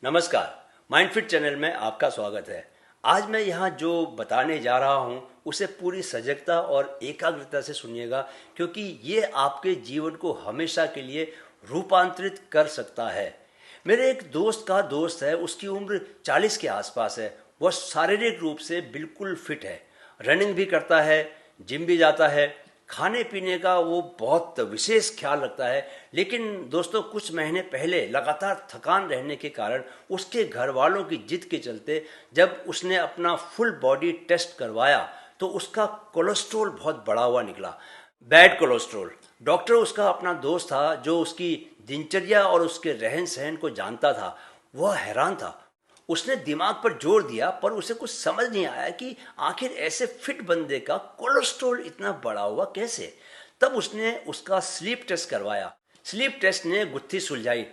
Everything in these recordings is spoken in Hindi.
नमस्कार, माइंडफिट चैनल में आपका स्वागत है। आज मैं यहाँ जो बताने जा रहा हूँ उसे पूरी सजगता और एकाग्रता से सुनिएगा, क्योंकि ये आपके जीवन को हमेशा के लिए रूपांतरित कर सकता है। मेरे एक दोस्त का दोस्त है, उसकी उम्र 40 के आसपास है। वह शारीरिक रूप से बिल्कुल फिट है, रनिंग भी करता है, जिम भी जाता है, खाने पीने का वो बहुत विशेष ख्याल रखता है। लेकिन दोस्तों, कुछ महीने पहले लगातार थकान रहने के कारण उसके घर वालों की जिद के चलते जब उसने अपना फुल बॉडी टेस्ट करवाया तो उसका कोलेस्ट्रॉल बहुत बढ़ा हुआ निकला, बैड कोलेस्ट्रॉल। डॉक्टर उसका अपना दोस्त था जो उसकी दिनचर्या और उसके रहन सहन को जानता था। वह हैरान था। उसने दिमाग पर जोर दिया, पर उसे कुछ समझ नहीं आया कि आखिर ऐसे फिट बंदे का कोलेस्ट्रॉल इतना बढ़ा हुआ कैसे। तब उसने उसका स्लीप टेस्ट करवाया। स्लीप टेस्ट ने गुत्थी सुलझाई।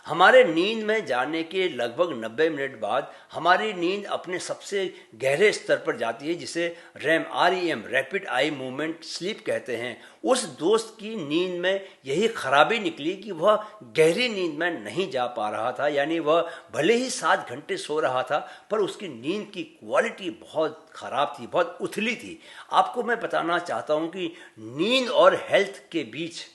हमारे नींद में जाने के लगभग 90 मिनट बाद हमारी नींद अपने सबसे गहरे स्तर पर जाती है, जिसे REM rapid eye movement sleep कहते हैं। उस दोस्त की नींद में यही खराबी निकली कि वह गहरी नींद में नहीं जा पा रहा था। यानी वह भले ही 7 घंटे सो रहा था, पर उसकी नींद की क्वालिटी बहुत ख़राब थी, बहुत उथली थी। आपको मैं बताना चाहता हूँ कि नींद और हेल्थ के बीच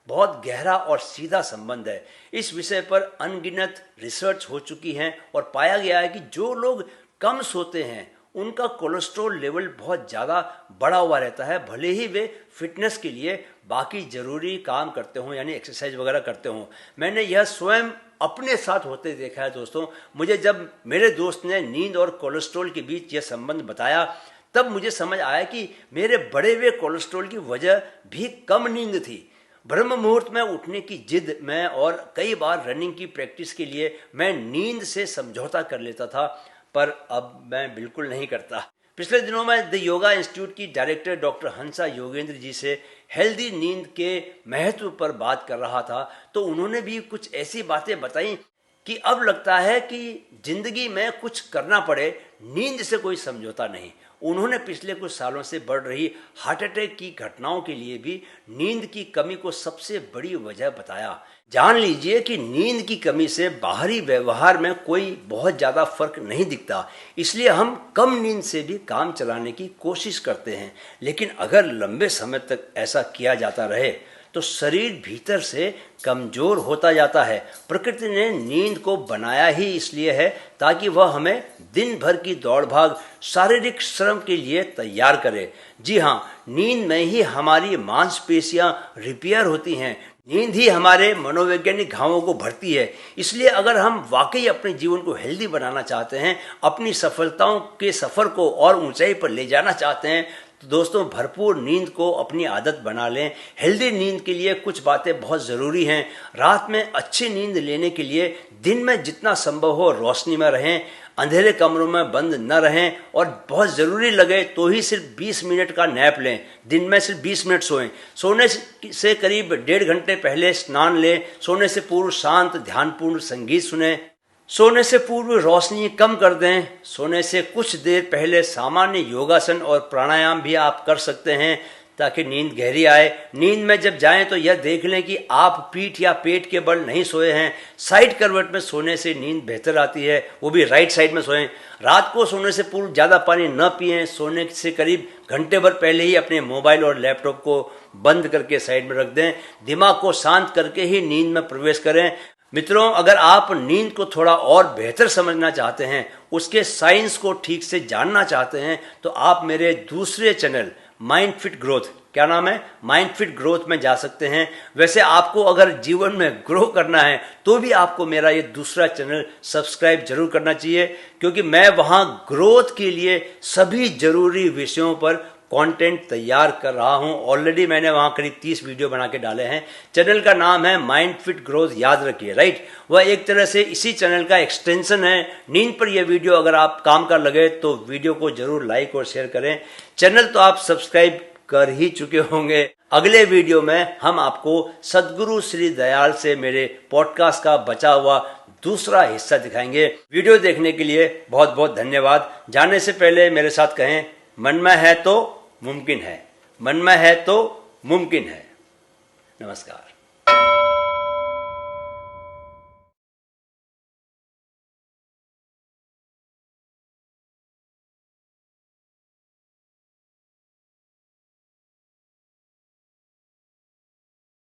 बहुत गहरा और सीधा संबंध है। इस विषय पर अनगिनत रिसर्च हो चुकी हैं और पाया गया है कि जो लोग कम सोते हैं उनका कोलेस्ट्रॉल लेवल बहुत ज़्यादा बढ़ा हुआ रहता है, भले ही वे फिटनेस के लिए बाकी ज़रूरी काम करते हों, यानी एक्सरसाइज वगैरह करते हों। मैंने यह स्वयं अपने साथ होते देखा है दोस्तों। मुझे जब मेरे दोस्त ने नींद और कोलेस्ट्रॉल के बीच यह संबंध बताया, तब मुझे समझ आया कि मेरे बढ़े हुए कोलेस्ट्रॉल की वजह भी कम नींद थी। ब्रह्म मुहूर्त में उठने की जिद में और कई बार रनिंग की प्रैक्टिस के लिए मैं नींद से समझौता कर लेता था, पर अब मैं बिल्कुल नहीं करता। पिछले दिनों में द योगा इंस्टीट्यूट की डायरेक्टर डॉक्टर हंसा योगेंद्र जी से हेल्दी नींद के महत्व पर बात कर रहा था, तो उन्होंने भी कुछ ऐसी बातें बताई कि अब लगता है कि जिंदगी में कुछ करना पड़े, नींद से कोई समझौता नहीं। उन्होंने पिछले कुछ सालों से बढ़ रही हार्ट अटैक की घटनाओं के लिए भी नींद की कमी को सबसे बड़ी वजह बताया। जान लीजिए कि नींद की कमी से बाहरी व्यवहार में कोई बहुत ज़्यादा फर्क नहीं दिखता, इसलिए हम कम नींद से भी काम चलाने की कोशिश करते हैं। लेकिन अगर लंबे समय तक ऐसा किया जाता रहे तो शरीर भीतर से कमज़ोर होता जाता है। प्रकृति ने नींद को बनाया ही इसलिए है ताकि वह हमें दिन भर की दौड़ भाग, शारीरिक श्रम के लिए तैयार करे। जी हाँ, नींद में ही हमारी मांसपेशियां रिपेयर होती हैं। नींद ही हमारे मनोवैज्ञानिक घावों को भरती है। इसलिए अगर हम वाकई अपने जीवन को हेल्दी बनाना चाहते हैं, अपनी सफलताओं के सफ़र को और ऊंचाई पर ले जाना चाहते हैं, तो दोस्तों भरपूर नींद को अपनी आदत बना लें। हेल्दी नींद के लिए कुछ बातें बहुत ज़रूरी हैं। रात में अच्छी नींद लेने के लिए दिन में जितना संभव हो रोशनी में रहें, अंधेरे कमरों में बंद न रहें, और बहुत ज़रूरी लगे तो ही सिर्फ 20 मिनट का नैप लें। दिन में सिर्फ 20 मिनट सोएं। सोने से करीब 1.5 घंटे पहले स्नान लें। सोने से पूर्व शांत ध्यानपूर्ण संगीत सुनें। सोने से पूर्व रोशनी कम कर दें। सोने से कुछ देर पहले सामान्य योगासन और प्राणायाम भी आप कर सकते हैं ताकि नींद गहरी आए। नींद में जब जाएं तो यह देख लें कि आप पीठ या पेट के बल नहीं सोए हैं। साइड करवट में सोने से नींद बेहतर आती है, वो भी राइट साइड में सोएं। रात को सोने से पूर्व ज़्यादा पानी न पिएं। सोने से करीब घंटे भर पहले ही अपने मोबाइल और लैपटॉप को बंद करके साइड में रख दें। दिमाग को शांत करके ही नींद में प्रवेश करें। मित्रों, अगर आप नींद को थोड़ा और बेहतर समझना चाहते हैं, उसके साइंस को ठीक से जानना चाहते हैं, तो आप मेरे दूसरे चैनल माइंडफिट ग्रोथ, क्या नाम है, माइंडफिट ग्रोथ में जा सकते हैं। वैसे आपको अगर जीवन में ग्रो करना है तो भी आपको मेरा ये दूसरा चैनल सब्सक्राइब जरूर करना चाहिए, क्योंकि मैं वहाँ ग्रोथ के लिए सभी जरूरी विषयों पर कंटेंट तैयार कर रहा हूं। ऑलरेडी मैंने वहां करीब 30 वीडियो बना के डाले हैं। चैनल का नाम है माइंडफिट ग्रोथ, याद रखिए, राइट। वह एक तरह से इसी चैनल का एक्सटेंशन है। नींद पर यह वीडियो अगर आप काम कर लगे तो वीडियो को जरूर लाइक और शेयर करें। चैनल तो आप सब्सक्राइब कर ही चुके होंगे। अगले वीडियो में हम आपको सद्गुरु श्री दयाल से मेरे पॉडकास्ट का बचा हुआ दूसरा हिस्सा दिखाएंगे। वीडियो देखने के लिए बहुत बहुत धन्यवाद। जाने से पहले मेरे साथ कहें, मन में है तो मुमकिन है, मन में है तो मुमकिन है। नमस्कार।